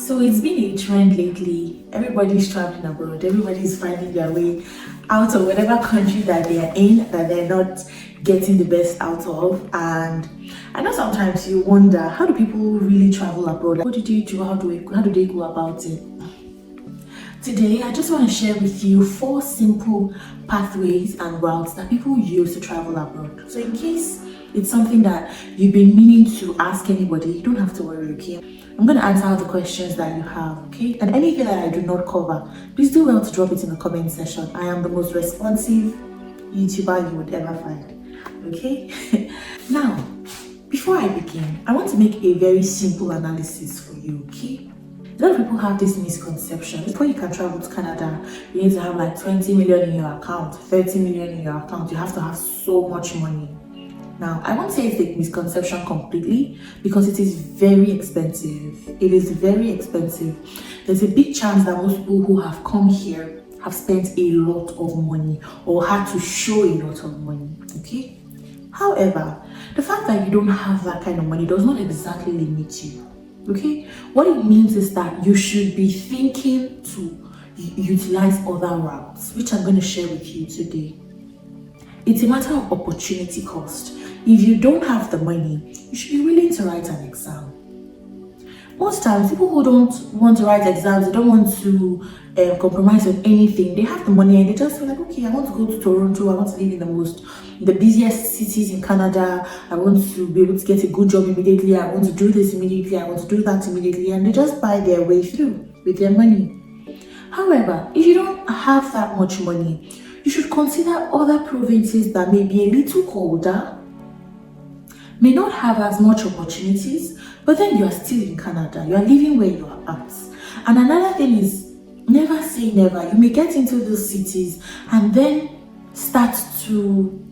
So it's been a trend lately. Everybody's traveling abroad. Everybody's finding their way out of whatever country that they are in, that they're not getting the best out of. And I know sometimes you wonder, how do people really travel abroad? What do they do? How do they go about it? Today, I just want to share with you 4 simple pathways and routes that people use to travel abroad. So in case it's something that you've been meaning to ask anybody, you don't have to worry, okay? I'm going to answer all the questions that you have, okay? And anything that I do not cover, please do well to drop it in the comment section. I am the most responsive YouTuber you would ever find, okay? Now, before I begin, I want to make a very simple analysis for you, okay? A lot of people have this misconception. Before you can travel to Canada, you need to have like 20 million in your account, 30 million in your account. You have to have so much money. Now, I won't say it's a misconception completely because it is very expensive. It is very expensive. There's a big chance that most people who have come here have spent a lot of money or had to show a lot of money, okay? However, the fact that you don't have that kind of money does not exactly limit you. Okay, what it means is that you should be thinking to utilize other routes, which I'm going to share with you today. It's a matter of opportunity cost. If you don't have the money, you should be willing to write an exam. Most times, people who don't want to write exams, they don't want to compromise on anything. They have the money and they just feel like, okay, I want to go to Toronto. I want to live in the busiest cities in Canada. I want to be able to get a good job immediately. I want to do this immediately. I want to do that immediately. And they just buy their way through with their money. However, if you don't have that much money, you should consider other provinces that may be a little colder, may not have as much opportunities, but then you are still in Canada. You are living where you are at. And another thing is, never say never. You may get into those cities and then start to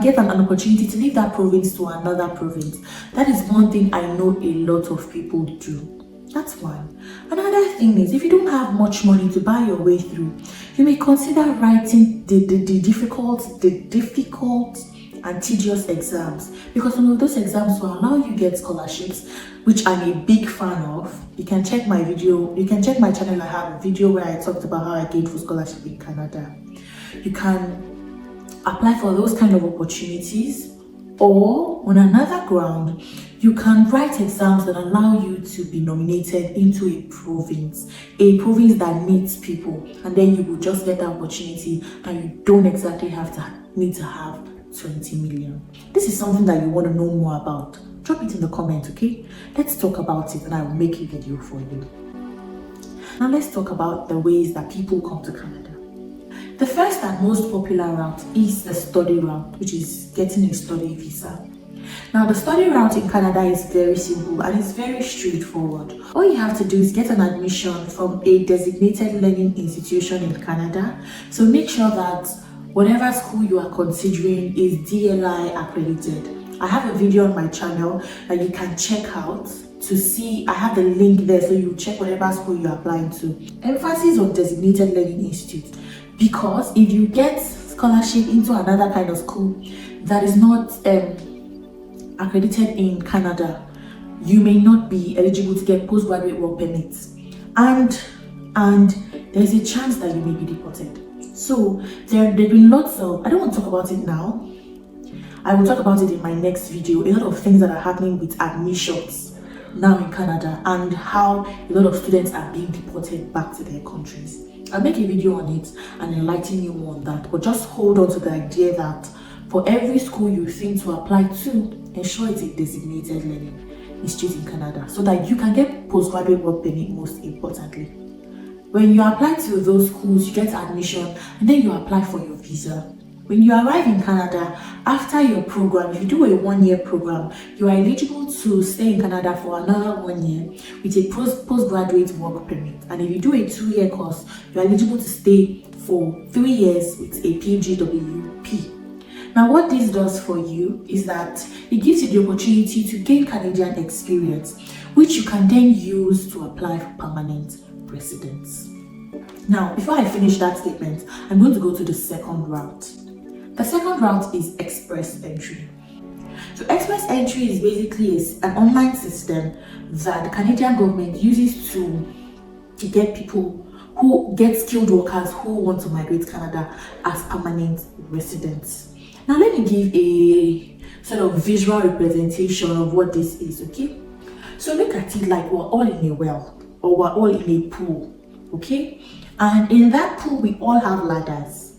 get an opportunity to leave that province to another province. That is one thing I know a lot of people do. That's one. Another thing is, if you don't have much money to buy your way through, you may consider writing the difficult and tedious exams, because some of those exams will allow you to get scholarships, which I'm a big fan of. You can check my video, you can check my channel. I have a video where I talked about how I gained full scholarship in Canada. You can apply for those kind of opportunities, or on another ground, you can write exams that allow you to be nominated into a province that needs people, and then you will just get that opportunity and you don't exactly need to have 20 million. This is something that you want to know more about. Drop it in the comment, okay? Let's talk about it and I will make a video for you. Now let's talk about the ways that people come to Canada. The first and most popular route is the study route, which is getting a study visa. Now the study route in Canada is very simple and it's very straightforward. All you have to do is get an admission from a designated learning institution in Canada. So make sure that whatever school you are considering is DLI accredited. I have a video on my channel that you can check out to see. I have the link there, so you check whatever school you're applying to. Emphasis on designated learning institute, because if you get scholarship into another kind of school that is not accredited in Canada, you may not be eligible to get postgraduate work permits, and there's a chance that you may be deported. So there have been lots of, I don't want to talk about it now. I will talk about it in my next video. A lot of things that are happening with admissions now in Canada and how a lot of students are being deported back to their countries. I'll make a video on it and enlighten you more on that. But just hold on to the idea that for every school you think to apply to, ensure it's a designated learning institute in Canada so that you can get postgraduate work permit, most importantly. When you apply to those schools, you get admission and then you apply for your visa. When you arrive in Canada, after your program, if you do a 1-year program, you are eligible to stay in Canada for another 1 year with a postgraduate work permit. And if you do a 2-year course, you are eligible to stay for 3 years with a PGWP. Now, what this does for you is that it gives you the opportunity to gain Canadian experience, which you can then use to apply for permanent residence. Now, before I finish that statement, I'm going to go to the second route. The second route is express entry. So express entry is basically an online system that the Canadian government uses to to get people who get skilled workers who want to migrate to Canada as permanent residents. Now let me give a sort of visual representation of what this is, okay? So look at it like we're all in a well, or we're all in a pool, okay? And in that pool, we all have ladders.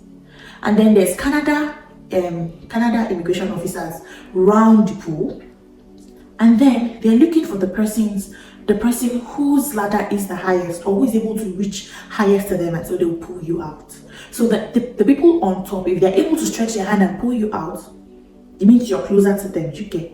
And then there's Canada immigration officers round the pool. And then they're looking for the person whose ladder is the highest, or who is able to reach highest to them, and so they'll pull you out. So that the people on top, if they're able to stretch their hand and pull you out, it means you're closer to them, you get.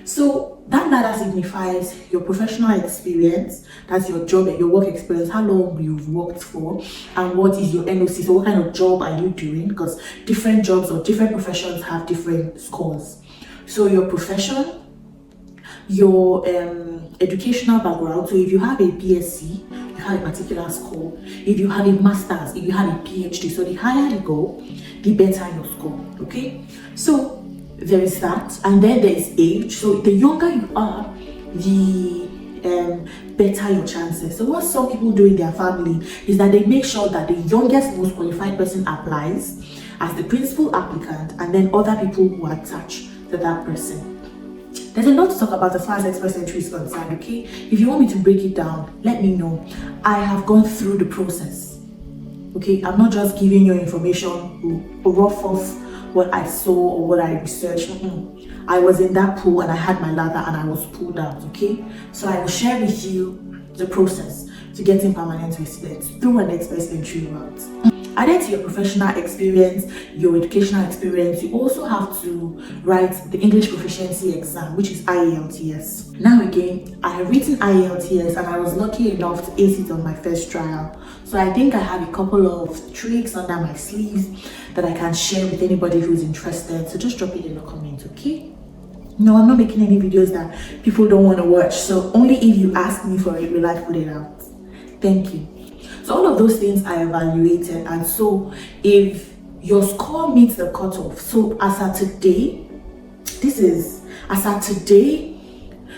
So that ladder signifies your professional experience, that's your job and your work experience, how long you've worked for, and what is your NOC, so what kind of job are you doing, because different jobs or different professions have different scores. So your profession, your educational background, so if you have a BSc, you have a particular score. If you have a master's, if you have a PhD, so the higher you go, the better your score, okay? So there is that, and then there is age. So the younger you are, the better your chances. So what some people do in their family is that they make sure that the youngest, most qualified person applies as the principal applicant, and then other people who are attached to that person. There's a lot to talk about as far as Express Entry is concerned, okay? If you want me to break it down, let me know. I have gone through the process, okay? I'm not just giving you information rough off what I saw or what I researched. I was in that pool and I had my ladder and I was pulled out, okay? So I will share with you the process to getting permanent residence through an Express Entry route. Added to your professional experience, your educational experience, you also have to write the English proficiency exam, which is IELTS. Now again, I have written IELTS and I was lucky enough to ace it on my first trial. So I think I have a couple of tricks under my sleeves that I can share with anybody who's interested. So just drop it in the comments, okay? No, I'm not making any videos that people don't want to watch. So only if you ask me for it will I put it out. Thank you. So all of those things are evaluated, and so if your score meets the cutoff, so as at today,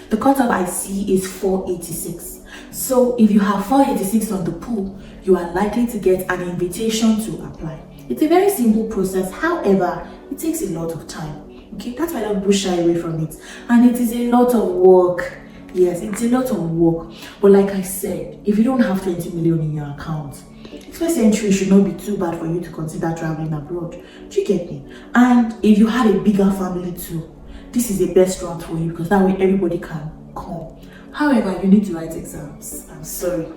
the cutoff I see is 486. So if you have 486 on the pool, you are likely to get an invitation to apply. It's a very simple process, however, it takes a lot of time. Okay, that's why I don't shy away from it, and it is a lot of work. Yes, it's a lot of work, but like I said, if you don't have 20 million in your account, Express Entry should not be too bad for you to consider traveling abroad. Do you get me? And if you have a bigger family too, this is the best route for you, because that way everybody can come. However, you need to write exams. I'm sorry,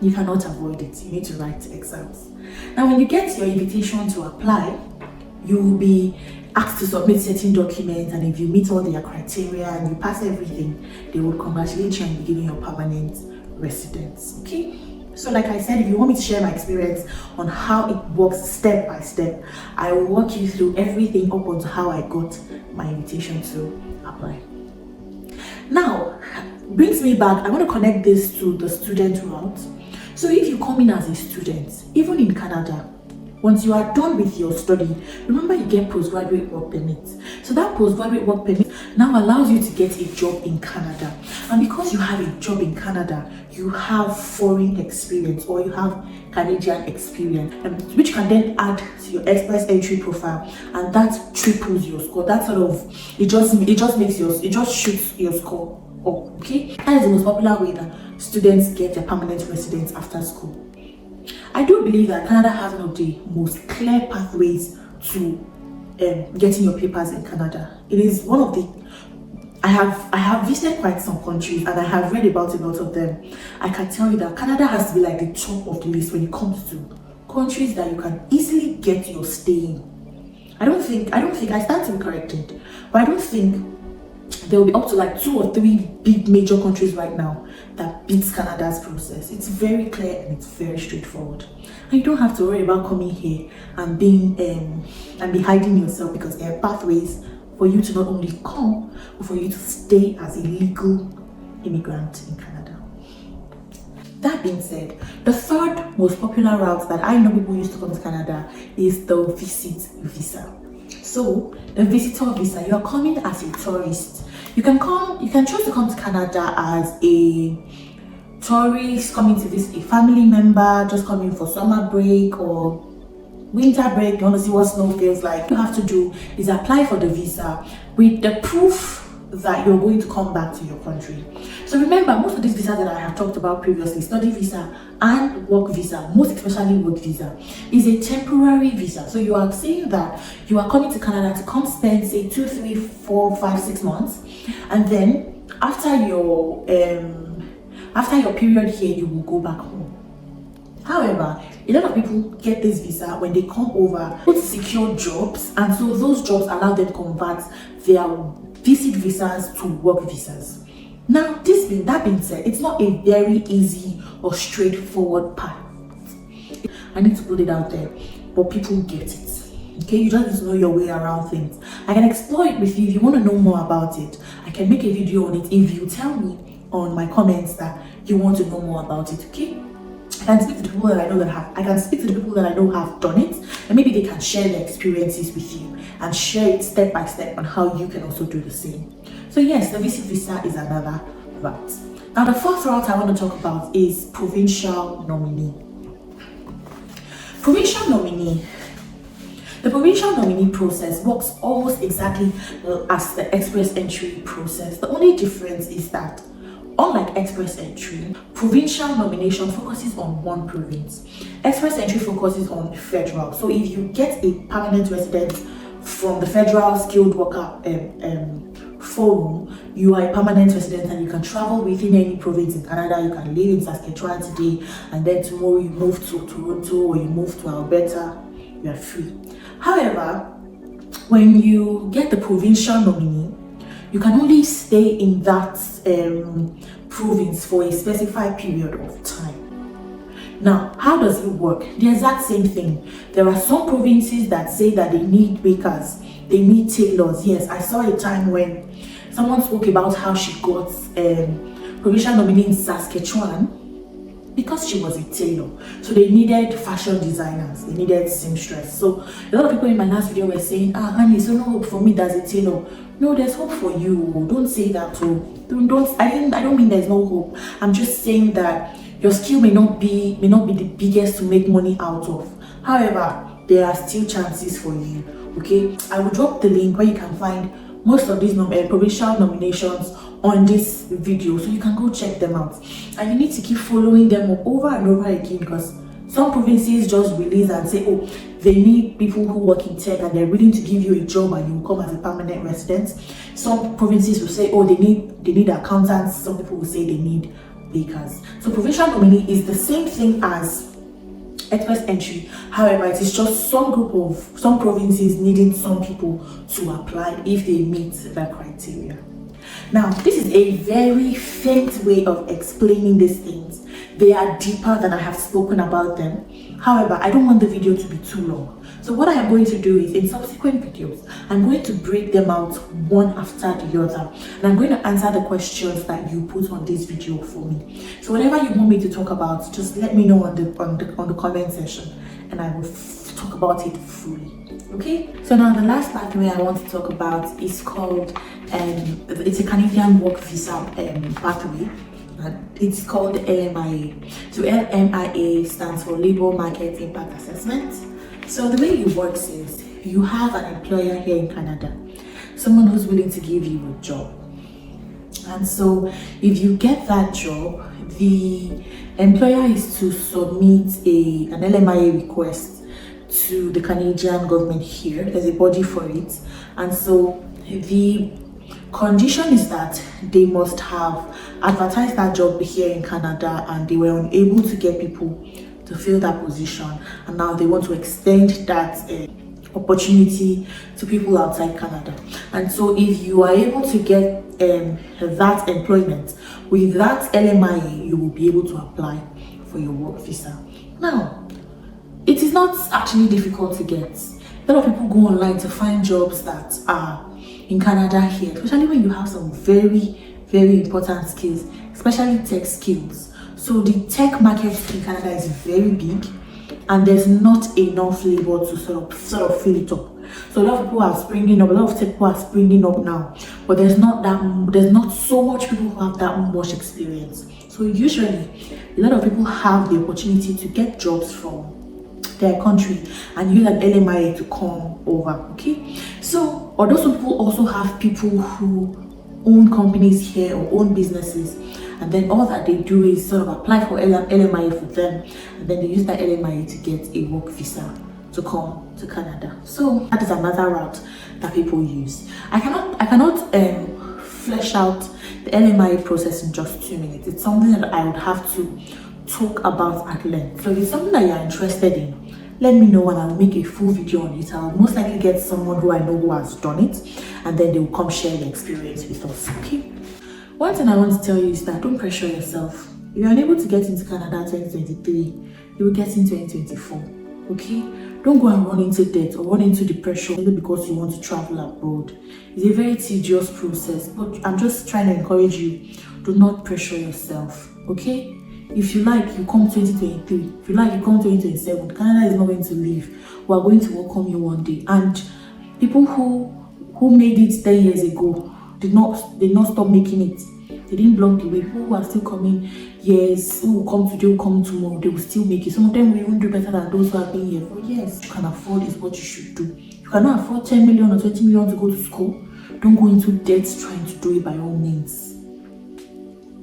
you cannot avoid it. You need to write exams. Now, when you get your invitation to apply, you will be asked to submit certain documents, and if you meet all their criteria and you pass everything, they will congratulate you and be giving you a permanent residence. Okay, so like I said, if you want me to share my experience on how it works step by step, I will walk you through everything up until how I got my invitation to apply. Now brings me back, I want to connect this to the student route. So if you come in as a student, even in Canada, once you are done with your study, remember you get postgraduate work permit. So that postgraduate work permit now allows you to get a job in Canada. And because you have a job in Canada, you have foreign experience, or you have Canadian experience, which can then add to your Express Entry profile, and that triples your score. That sort of, it just shoots your score up, okay? That is the most popular way that students get their permanent residence after school. I do believe that Canada has one of the most clear pathways to getting your papers in Canada. It is one of the, I have visited quite some countries and I have read about a lot of them. I can tell you that Canada has to be like the top of the list when it comes to countries that you can easily get your stay in. I don't think, I stand to be corrected, but I don't think there will be up to like 2 or 3 big major countries right now that beats Canada's process. It's very clear and it's very straightforward, and you don't have to worry about coming here and being and be hiding yourself, because there are pathways for you to not only come, but for you to stay as a legal immigrant in Canada. That being said, the third most popular route that I know people use to come to Canada is the visit visa. So the visitor visa, you are coming as a tourist. You can choose to come to Canada as a tourist coming to visit a family member, just coming for summer break or winter break, you want to see what snow feels like, you have to do is apply for the visa with the proof that you're going to come back to your country. So remember, most of these visas that I have talked about previously, study visa and work visa, most especially work visa, is a temporary visa. So you are saying that you are coming to Canada to come spend say 2, 3, 4, 5, 6 months, and then after your period here, you will go back home. However, a lot of people get this visa when they come over to secure jobs, and so those jobs allow them to convert their visit visas to work visas. Now, that being said, it's not a very easy or straightforward path. I need to put it out there, but people get it. Okay, you just need to know your way around things. I can explore it with you if you want to know more about it. I can make a video on it if you tell me on my comments that you want to know more about it. Okay, I can speak to the people that I know have done it, and maybe they can share their experiences with you and share it step by step on how you can also do the same. So yes, the visit visa is another route. Now the fourth route I want to talk about is provincial nominee. Provincial nominee. The provincial nominee process works almost exactly as the express entry process. The only difference is that, unlike express entry, provincial nomination focuses on one province. Express entry focuses on federal. So if you get a permanent resident from the federal skilled worker forum, you are a permanent resident and you can travel within any province in Canada. You can live in Saskatchewan today, and then tomorrow you move to Toronto or you move to Alberta. You are free. However, when you get the provincial nominee, you can only stay in that province for a specified period of time. Now, how does it work? The exact same thing. There are some provinces that say that they need bakers, they need tailors. Yes, I saw a time when someone spoke about how she got provincial nominee in Saskatchewan because she was a tailor. So they needed fashion designers, they needed seamstress. So a lot of people in my last video were saying, honey, so no hope for me as a tailor. No, there's hope for you. Don't say that. I don't mean there's no hope. I'm just saying that your skill may not be the biggest to make money out of. However, there are still chances for you. Okay, I will drop the link where you can find most of these provincial nominations on this video, so you can go check them out. And you need to keep following them up over and over again, because some provinces just release and say, oh, they need people who work in tech and they're willing to give you a job and you will come as a permanent resident. Some provinces will say, oh, they need accountants. Some people will say they need bakers. So provincial nominee is the same thing as express entry. However, it is just some provinces needing some people to apply if they meet the criteria. Now, this is a very faint way of explaining these things. They are deeper than I have spoken about them. However, I don't want the video to be too long. So what I am going to do is, in subsequent videos, I'm going to break them out one after the other. And I'm going to answer the questions that you put on this video for me. So whatever you want me to talk about, just let me know on the comment section, and I will talk about it fully. Okay, so now the last pathway I want to talk about is called it's a Canadian work visa pathway. It's called LMIA. So LMIA stands for Labor Market Impact Assessment. So the way it works is, you have an employer here in Canada, someone who's willing to give you a job. And so if you get that job, the employer is to submit an LMIA request to the Canadian government here. There's a body for it. And so the condition is that they must have advertised that job here in Canada and they were unable to get people to fill that position, and now they want to extend that opportunity to people outside Canada. And so if you are able to get that employment with that LMIA, you will be able to apply for your work visa. Now, it is not actually difficult to get. A lot of people go online to find jobs that are in Canada here, especially when you have some very, very important skills, especially tech skills. So the tech market in Canada is very big, and there's not enough labor to sort of fill it up. So a lot of people are springing up, a lot of tech people are springing up now, but there's not so much people who have that much experience. So usually a lot of people have the opportunity to get jobs from their country and use an LMIA to come over. Okay, so although some people also have people who own companies here or own businesses, and then all that they do is sort of apply for LMIA for them, and then they use that LMIA to get a work visa to come to Canada. So that is another route that people use. I cannot flesh out the LMIA process in just 2 minutes. It's something that I would have to talk about at length. So if it's something that you're interested in, let me know and I'll make a full video on it. I'll most likely get someone who I know who has done it, and then they will come share their experience with us. Okay. One thing I want to tell you is that don't pressure yourself. If you're unable to get into Canada 2023, you will get in 2024. Okay. Don't go and run into debt or run into depression only because you want to travel abroad. It's a very tedious process, but I'm just trying to encourage you. Do not pressure yourself. Okay. If you like, you come 2023. If you like, you come 2027. Canada is not going to leave. We are going to welcome you one day. And people who made it 10 years ago did not stop making it. They didn't block the way. People who are still coming, yes, who will come today, will come tomorrow, they will still make it. Some of them will even do better than those who have been here for years. You can afford is what you should do. You cannot afford 10 million or 20 million to go to school. Don't go into debt trying to do it by all means.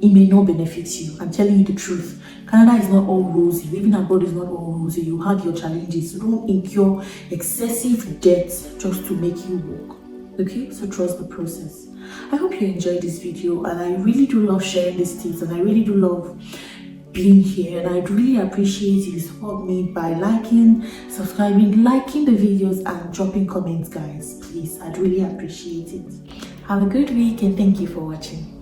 It may not benefit you. I'm telling you the truth. Canada is not all rosy. Living abroad is not all rosy. You have your challenges. So don't incur excessive debt just to make you work. Okay? So trust the process. I hope you enjoyed this video, and I really do love sharing these tips, and I really do love being here, and I'd really appreciate if you support me by liking, subscribing, liking the videos, and dropping comments, guys. Please, I'd really appreciate it. Have a good week, and thank you for watching.